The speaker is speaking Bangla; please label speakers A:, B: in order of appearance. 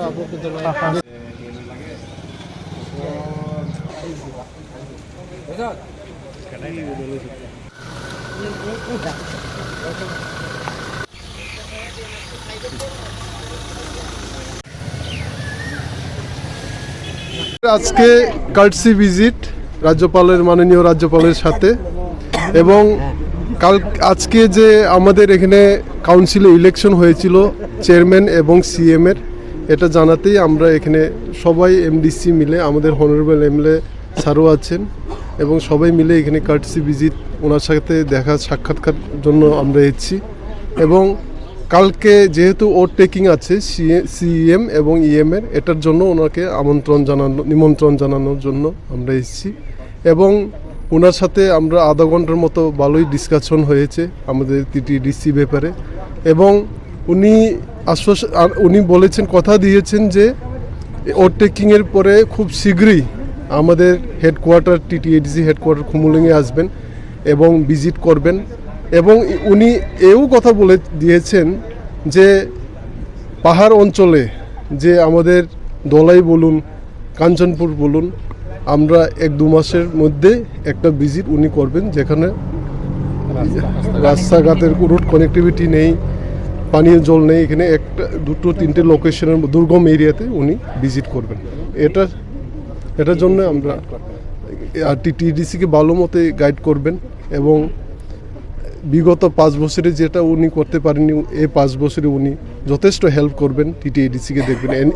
A: আজকে কার্টসি ভিজিট রাজ্যপালের মাননীয় রাজ্যপালের সাথে এবং আজকে যে আমাদের এখানে কাউন্সিলে ইলেকশন হয়েছিল চেয়ারম্যান এবং সিএমের, এটা জানাতেই আমরা এখানে সবাই এমডিসি মিলে, আমাদের হনারেবল এমএলএ স্যারও আছেন এবং সবাই মিলে এখানে কার্টসি ভিজিট ওনার সাথে দেখা সাক্ষাৎকার জন্য আমরা এসেছি। এবং কালকে যেহেতু ওট টেকিং আছে সিএম এবং ইএমের, এটার জন্য ওনাকে নিমন্ত্রণ জানানোর জন্য আমরা এসেছি। এবং ওনার সাথে আমরা আধা ঘন্টার মতো ভালোই ডিসকাশন হয়েছে আমাদের টিটিডিসি ব্যাপারে। এবং উনি বলেছেন, কথা দিয়েছেন যে ওট টেকিংয়ের পরে খুব শীঘ্রই আমাদের হেডকোয়ার্টার টিটিডিসি হেডকোয়ার্টার খুমুলুঙে আসবেন এবং ভিজিট করবেন। এবং উনি এও কথা বলে দিয়েছেন যে পাহাড় অঞ্চলে যে আমাদের দলাই বলুন, কাঞ্চনপুর বলুন, আমরা 1-2 মাসের মধ্যে একটা ভিজিট উনি করবেন, যেখানে রাস্তাঘাটের রুট কানেক্টিভিটি নেই, পানীয় জল নেই, এখানে 1-2-3টে লোকেশনের দুর্গম এরিয়াতে উনি ভিজিট করবেন। এটার জন্য আমরা টিটিডিসিকে ভালো মতো গাইড করবেন এবং বিগত 5 বছরে যেটা উনি করতে পারেননি, এই 5 বছরে উনি যথেষ্ট হেল্প করবেন, টিটিডিসিকে দেখবেন।